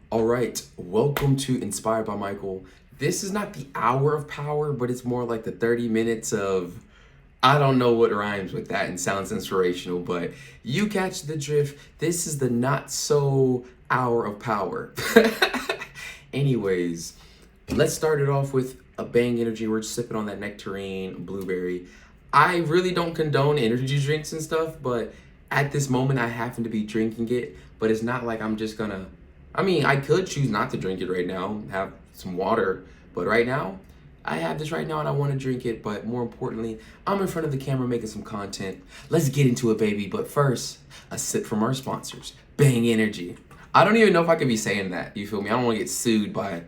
All right, welcome to Inspired by Michael. This is not the hour of power, but it's more like the 30 minutes of, I don't know what rhymes with that and sounds inspirational, but you catch the drift. This is the not so hour of power. Anyways, let's start it off with a bang energy. We're just sipping on that nectarine blueberry. I really don't condone energy drinks and stuff, but at this moment I happen to be drinking it. But it's not like I'm just gonna. I mean, I could choose not to drink it right now, have some water, but right now, I have this right now and I want to drink it. But more importantly, I'm in front of the camera making some content. Let's get into it, baby. But first, a sip from our sponsors, Bang Energy. I don't even know if I could be saying that. You feel me? I don't want to get sued by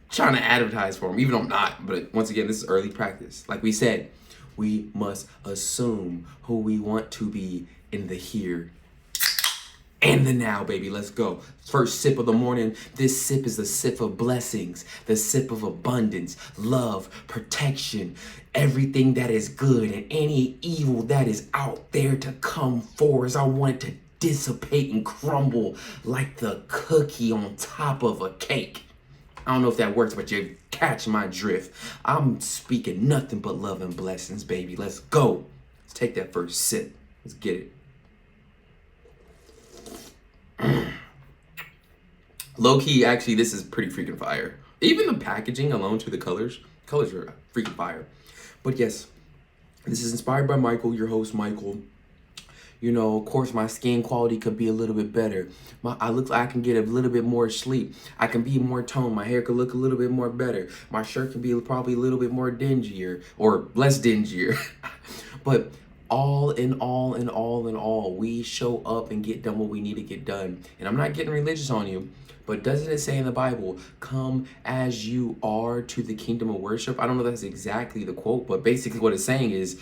trying to advertise for them, even though I'm not. But once again, this is early practice. Like we said, we must assume who we want to be in the here and the now, baby. Let's go. First sip of the morning. This sip is the sip of blessings, the sip of abundance, love, protection, everything that is good, and any evil that is out there to come forward. I want it to dissipate and crumble like the cookie on top of a cake. I don't know if that works, but you catch my drift. I'm speaking nothing but love and blessings, baby. Let's go. Let's take that first sip. Let's get it. Low key, actually, this is pretty freaking fire. Even the packaging alone to the colors are freaking fire. But yes, this is inspired by Michael, your host, Michael. You know, of course, my skin quality could be a little bit better. I can get a little bit more sleep. I can be more toned. My hair could look a little bit more better. My shirt can be probably a little bit more dingier or less dingier. But all in all, we show up and get done what we need to get done. And I'm not getting religious on you, but doesn't it say in the Bible, come as you are to the kingdom of worship? I don't know if that's exactly the quote, but basically what it's saying is,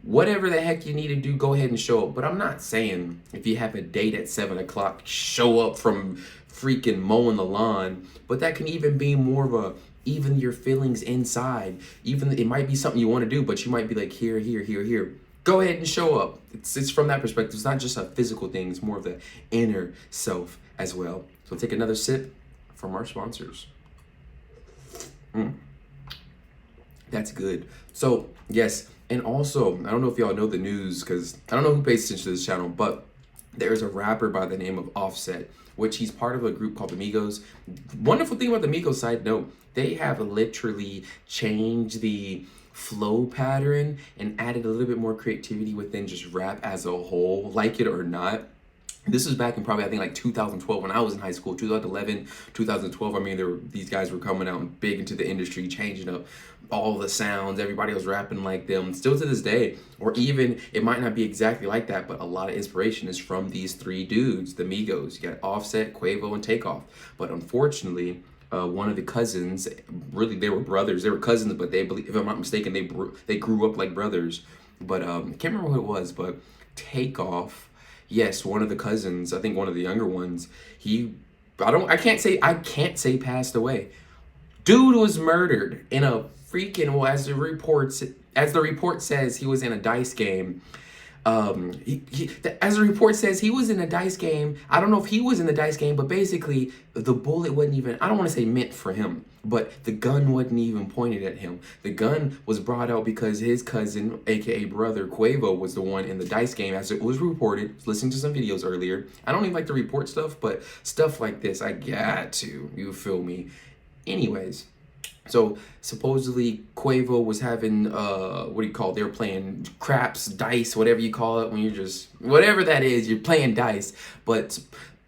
whatever the heck you need to do, go ahead and show up. But I'm not saying if you have a date at 7 o'clock, show up from freaking mowing the lawn. But that can even be more of a, even your feelings inside. Even it might be something you want to do, but you might be like, here. Go ahead and show up. It's from that perspective. It's not just a physical thing. It's more of the inner self as well. So take another sip from our sponsors. That's good. So yes, and also I don't know if y'all know the news because I don't know who pays attention to this channel, but there's a rapper by the name of Offset, which he's part of a group called the Migos. Wonderful thing about the Migos, side note, they have literally changed the flow pattern and added a little bit more creativity within just rap as a whole, like it or not. This was back in probably, I think, like 2012 when I was in high school, 2011, 2012. I mean, these guys were coming out and big into the industry, changing up all the sounds. Everybody was rapping like them. Still to this day, or even it might not be exactly like that, but a lot of inspiration is from these three dudes, the Migos. You got Offset, Quavo, and Takeoff. But unfortunately, one of the cousins, really they were brothers. They were cousins, but they believe, if I'm not mistaken, they grew up like brothers. But I can't remember who it was. But Takeoff. Yes, one of the cousins, I think one of the younger ones, I can't say passed away. Dude was murdered in a freaking, well, as the report says, he was in a dice game. As the report says, he was in a dice game. I don't know if he was in the dice game, but basically the bullet wasn't even, I don't want to say meant for him, but the gun wasn't even pointed at him. The gun was brought out because his cousin, aka brother Quavo, was the one in the dice game, as it was reported. Listening to some videos earlier. I don't even like to report stuff, but stuff like this, I got to. You feel me? Anyways. So supposedly Quavo was having what do you call it? They were playing craps, dice, whatever you call it, when you're just whatever that is, you're playing dice. But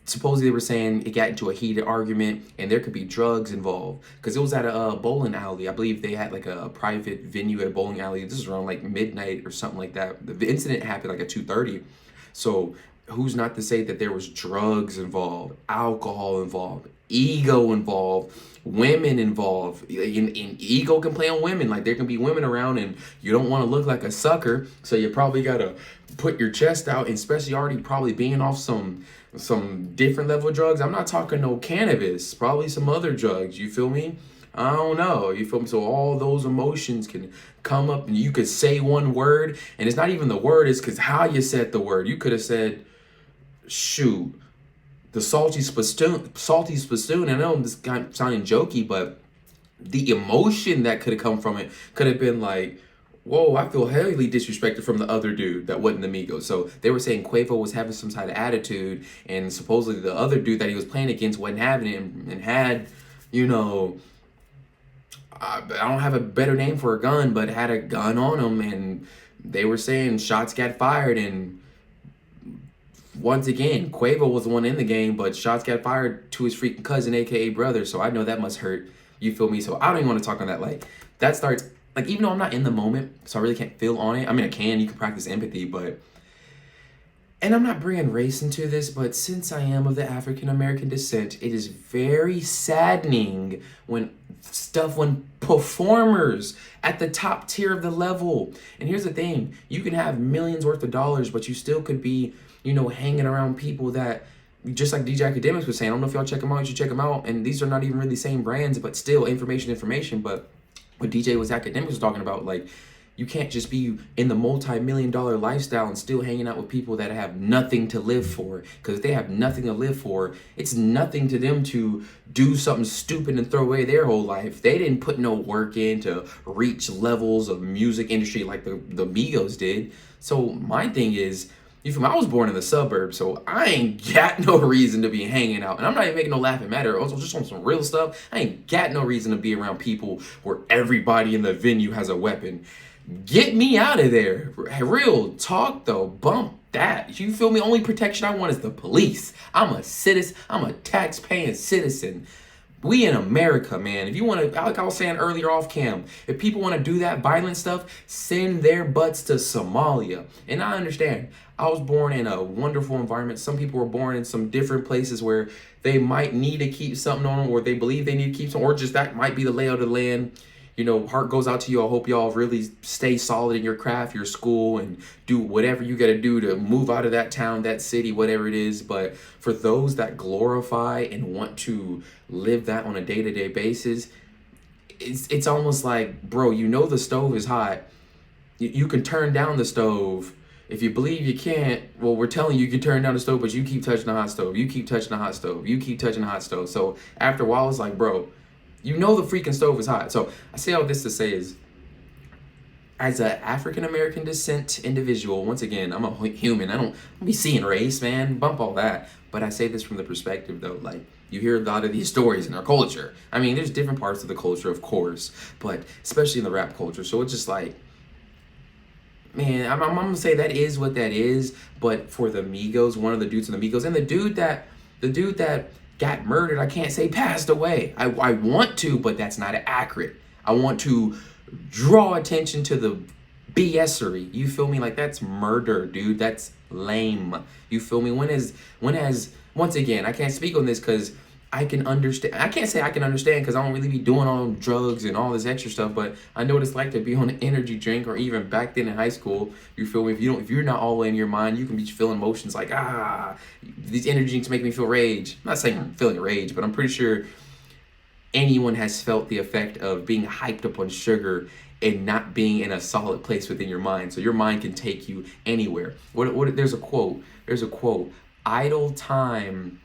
supposedly they were saying it got into a heated argument and there could be drugs involved because it was at a bowling alley. I believe they had like a private venue at a bowling alley. This is around like midnight or something like that. The incident happened like at 2:30. So who's not to say that there was drugs involved, alcohol involved, ego involved, women involved. In ego can play on women. Like there can be women around and you don't want to look like a sucker, so you probably gotta put your chest out, and especially already probably being off some different level of drugs. I'm not talking no cannabis, probably some other drugs, you feel me? I don't know, you feel me? So all those emotions can come up and you could say one word and it's not even the word, it's because how you said the word. You could have said, shoot, the salty spittoon. I know this guy sounding jokey, but the emotion that could have come from it could have been like, whoa, I feel heavily disrespected from the other dude that wasn't the Migos. So they were saying Quavo was having some type of attitude, and supposedly the other dude that he was playing against wasn't having it, and had, you know, I don't have a better name for a gun, but had a gun on him, and they were saying shots got fired, and once again, Quavo was the one in the game, but shots got fired to his freaking cousin, aka brother. So I know that must hurt. You feel me? So I don't even want to talk on that. Like, that starts, like, even though I'm not in the moment, so I really can't feel on it. I mean, I can. You can practice empathy, but, and I'm not bringing race into this, but since I am of the African American descent, it is very saddening when performers at the top tier of the level. And here's the thing: you can have millions worth of dollars, but you still could be, you know, hanging around people that, just like DJ Academics was saying, I don't know if y'all check them out, you should check them out. And these are not even really the same brands, but still information. But what DJ was Academics was talking about, like, you can't just be in the multi-million-dollar lifestyle and still hanging out with people that have nothing to live for. Because if they have nothing to live for, it's nothing to them to do something stupid and throw away their whole life. They didn't put no work in to reach levels of music industry like the Migos did. So my thing is, you feel me? I was born in the suburbs, so I ain't got no reason to be hanging out. And I'm not even making no laughing matter. Also, just on some real stuff, I ain't got no reason to be around people where everybody in the venue has a weapon. Get me out of there. Real talk though, bump that. You feel me? Only protection I want is the police. I'm a citizen. I'm a tax-paying citizen. We in America, man. If you want to, like I was saying earlier off cam, if people want to do that violent stuff, send their butts to Somalia. And I understand. I was born in a wonderful environment. Some people were born in some different places where they might need to keep something on them, or they believe they need to keep something, or just that might be the layout of the land. You know, heart goes out to you. I hope y'all really stay solid in your craft, your school, and do whatever you got to do to move out of that town, that city, whatever it is. But for those that glorify and want to live that on a day-to-day basis, it's almost like, bro, you know the stove is hot. You can turn down the stove. If you believe you can't, well, we're telling you can turn down the stove, but you keep touching the hot stove. You keep touching the hot stove. You keep touching the hot stove. So after a while, it's like, bro, you know the freaking stove is hot. So I say all this to say is, as an African-American descent individual, once again, I'm a human. I don't be seeing race, man. Bump all that. But I say this from the perspective, though, like, you hear a lot of these stories in our culture. I mean, there's different parts of the culture, of course, but especially in the rap culture. So it's just like, man, I'm gonna say that is what that is. But for the Migos, one of the dudes in the Migos, and the dude that got murdered, I can't say passed away. I want to, but that's not accurate. I want to draw attention to the BSery. You feel me? Like, that's murder, dude. That's lame. You feel me? When has once again, I can't speak on this because I can understand. I can't say I can understand because I don't really be doing all them drugs and all this extra stuff, but I know what it's like to be on an energy drink, or even back then in high school. You feel me? If you're not all in your mind, you can be feeling emotions like, these energy drinks make me feel rage. I'm not saying I'm feeling rage, but I'm pretty sure anyone has felt the effect of being hyped up on sugar and not being in a solid place within your mind. So your mind can take you anywhere. There's a quote. Idle time,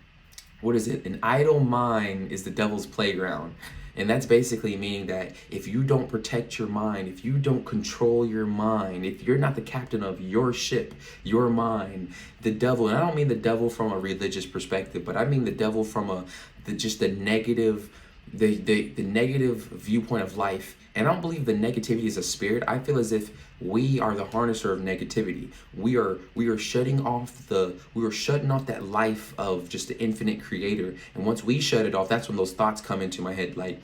what is it? An idle mind is the devil's playground. And that's basically meaning that if you don't protect your mind, if you don't control your mind, if you're not the captain of your ship, your mind, the devil, and I don't mean the devil from a religious perspective, but I mean the devil from the negative viewpoint of life. And I don't believe the negativity is a spirit. I feel as if we are the harnesser of negativity. We are shutting off that life of just the infinite creator. And once we shut it off, that's when those thoughts come into my head, like,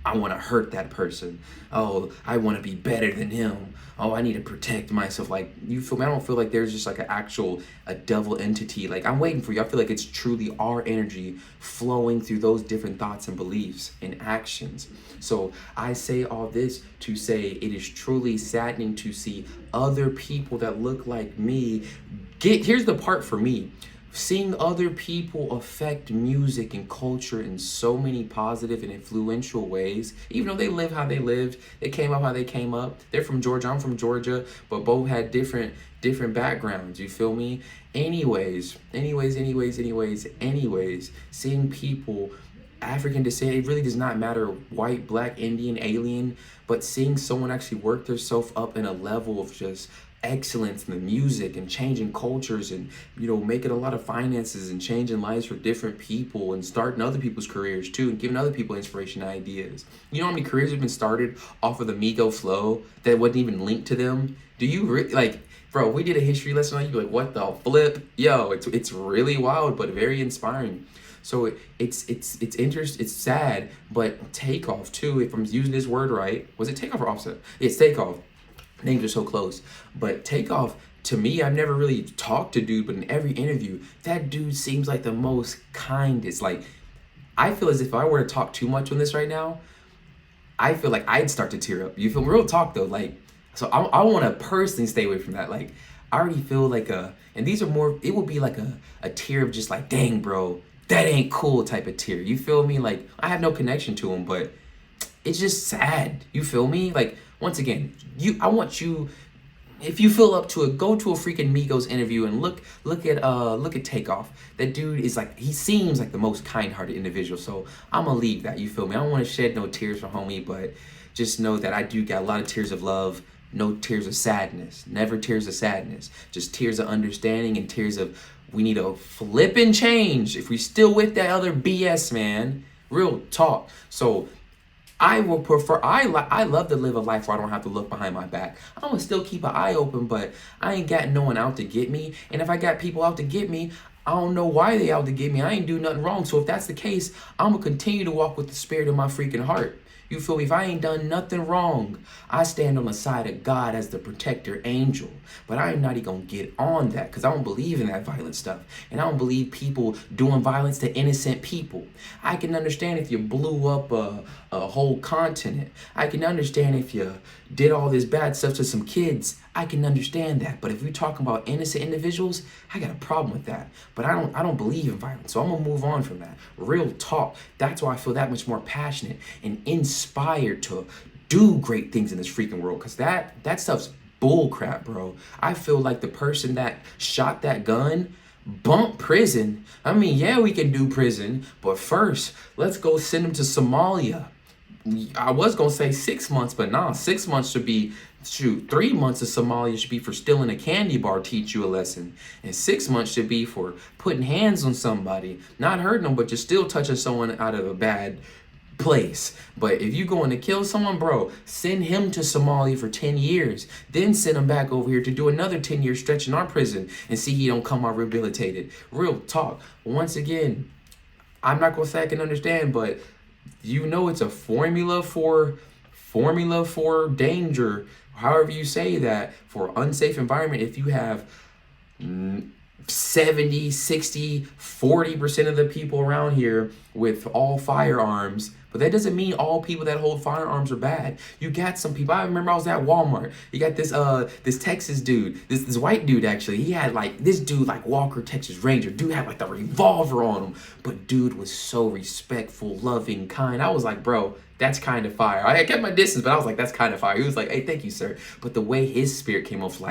I want to hurt that person. Oh, I want to be better than him. Oh, I need to protect myself. Like, you feel me? I don't feel like there's just like a devil entity. Like, I'm waiting for you. I feel like it's truly our energy flowing through those different thoughts and beliefs and actions. So I say all this to say it is truly saddening to see other people that look like me here's the part for me. seeing other people affect music and culture in so many positive and influential ways, even though they live how they lived, they came up how they came up. They're from Georgia, I'm from Georgia, but both had different backgrounds, you feel me? Anyways, seeing people African descent, it really does not matter, white, black, Indian, alien, but seeing someone actually work themselves up in a level of just excellence in the music and changing cultures and, making a lot of finances and changing lives for different people and starting other people's careers too and giving other people inspiration and ideas. You know how many careers have been started off of the Migo flow that wasn't even linked to them? Do you bro, we did a history lesson on you, like, what the flip? Yo, it's really wild, but very inspiring. So it's interesting, it's sad, but Takeoff too, if I'm using this word right, was it Takeoff or Offset? It's Takeoff. Names are so close. But Takeoff, to me, I've never really talked to dude, but in every interview, that dude seems like the most kindest. Like, I feel as if I were to talk too much on this right now, I feel like I'd start to tear up. You feel me? Real talk though, like, so I want to personally stay away from that. Like, I already feel like and these are more, it would be like a tear of just like, dang, bro, that ain't cool type of tear. You feel me? Like, I have no connection to him, but it's just sad. You feel me? Like, once again, I want you, if you feel up to it, go to a freaking Migos interview and look at Takeoff. That dude is like, he seems like the most kind-hearted individual. So I'm gonna leave that. You feel me? I don't want to shed no tears for homie, but just know that I do got a lot of tears of love, no tears of sadness, never tears of sadness, just tears of understanding and tears of, we need a flipping change if we still with that other BS, man. Real talk. So I will prefer, I love to live a life where I don't have to look behind my back. I'm gonna still keep an eye open, but I ain't got no one out to get me. And if I got people out to get me, I don't know why they out to get me. I ain't do nothing wrong. So if that's the case, I'm gonna continue to walk with the spirit of my freaking heart. You feel me? If I ain't done nothing wrong, I stand on the side of God as the protector angel. But I am not even gonna get on that because I don't believe in that violent stuff. And I don't believe people doing violence to innocent people. I can understand if you blew up a whole continent. I can understand if you did all this bad stuff to some kids. I can understand that. But if we're talking about innocent individuals, I got a problem with that. But I don't believe in violence. So I'm gonna move on from that. Real talk. That's why I feel that much more passionate and inspired to do great things in this freaking world. Cause that stuff's bull crap, bro. I feel like the person that shot that gun bump prison. I mean, yeah, we can do prison, but first, let's go send him to Somalia. I was gonna say 6 months, but nah, 6 months should be, 3 months of Somalia should be for stealing a candy bar, teach you a lesson. And 6 months should be for putting hands on somebody, not hurting them, but just still touching someone out of a bad place. But if you going to kill someone, bro, send him to Somalia for 10 years, then send him back over here to do another 10-year stretch in our prison and see he don't come out rehabilitated. Real talk. Once again, I'm not gonna say I can understand, but it's a formula for danger, however you say that, for unsafe environment. If you have 70, 60, 40% of the people around here with all firearms, but that doesn't mean all people that hold firearms are bad. You got some people. I remember I was at Walmart. You got this Texas dude, this white dude actually. He had this dude Walker Texas Ranger. Dude had the revolver on him, but dude was so respectful, loving, kind. I was like, bro, that's kind of fire. I kept my distance, but I was like, that's kind of fire. He was like, hey, thank you, sir. But the way his spirit came off,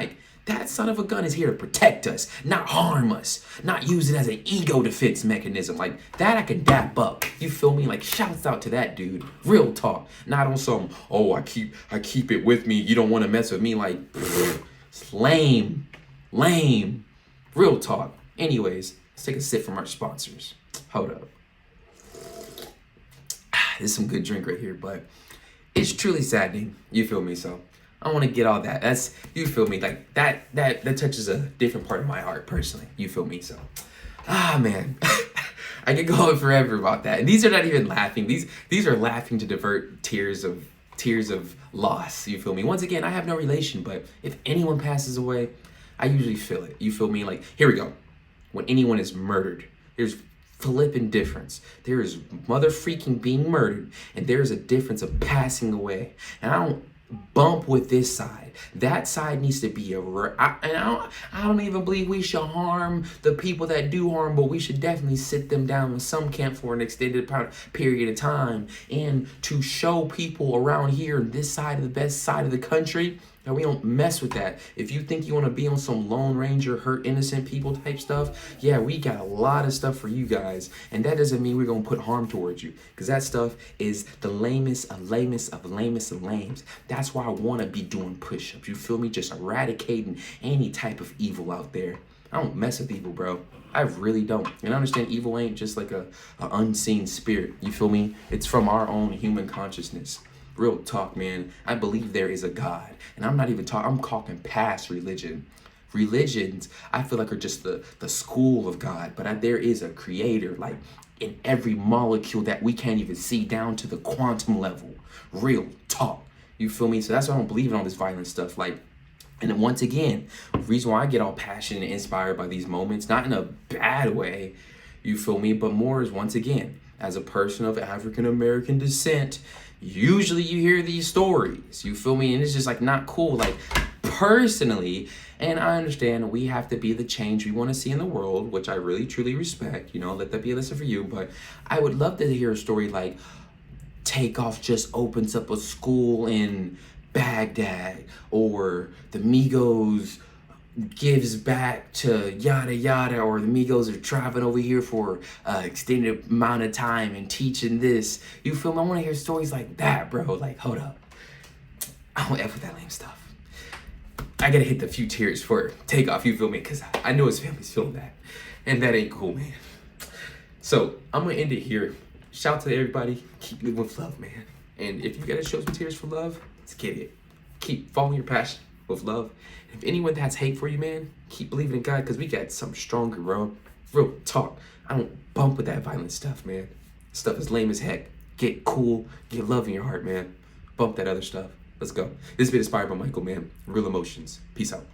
that son of a gun is here to protect us, not harm us, not use it as an ego defense mechanism. That I can dap up. You feel me? Shouts out to that dude. Real talk. Not on some, oh, I keep it with me. You don't want to mess with me. It's lame. Lame. Real talk. Anyways, let's take a sip from our sponsors. Hold up. This is some good drink right here, but it's truly saddening. You feel me? So I want to get all that. That's, you feel me? That touches a different part of my heart personally. You feel me? So, man, I could go on forever about that. And these are not even laughing. These are laughing to divert tears of loss. You feel me? Once again, I have no relation, but if anyone passes away, I usually feel it. You feel me? Here we go. When anyone is murdered, there's flipping difference. There is mother freaking being murdered, and there is a difference of passing away. And bump with this side. That side needs to be I don't even believe we should harm the people that do harm, but we should definitely sit them down in some camp for an extended period of time, and to show people around here, this side of the best side of the country, that we don't mess with that. If you think you want to be on some Lone Ranger, hurt innocent people type stuff, yeah, we got a lot of stuff for you guys. And that doesn't mean we're going to put harm towards you, because that stuff is the lamest of lamest of lamest of lames. That's why I want to be doing push-ups. You feel me? Just eradicating any type of evil out there. I don't mess with evil, bro. I really don't. And I understand evil ain't just like a unseen spirit. You feel me? It's from our own human consciousness. Real talk, man. I believe there is a God. And I'm not even talking, I'm talking past religion. Religions, I feel like, are just the school of God. But there is a creator, like in every molecule that we can't even see, down to the quantum level. Real talk. You feel me? So that's why I don't believe in all this violent stuff. Like, and then once again, the reason why I get all passionate and inspired by these moments, not in a bad way, you feel me, but more is, once again, as a person of African American descent, usually you hear these stories, you feel me, and it's just like not cool, like personally. And I understand we have to be the change we want to see in the world, which I really truly respect, you know, let that be a lesson for you. But I would love to hear a story like Takeoff just opens up a school in Baghdad, or the Migos gives back to yada yada, or the Migos are traveling over here for extended amount of time and teaching this. You feel me? I want to hear stories like that, bro. Like, hold up, I don't F with that lame stuff. I gotta hit the few tears for Takeoff, you feel me? Because I know his family's feeling that, and that ain't cool, man. So I'm gonna end it here. Shout out to everybody. Keep living with love, man. And if you gotta show some tears for love, let's get it. Keep following your passion with love. If anyone has hate for you, man, keep believing in God, because we got something stronger, bro. Real talk. I don't bump with that violent stuff, man. Stuff is lame as heck. Get cool. Get love in your heart, man. Bump that other stuff. Let's go. This has been inspired by Michael, man. Real emotions. Peace out.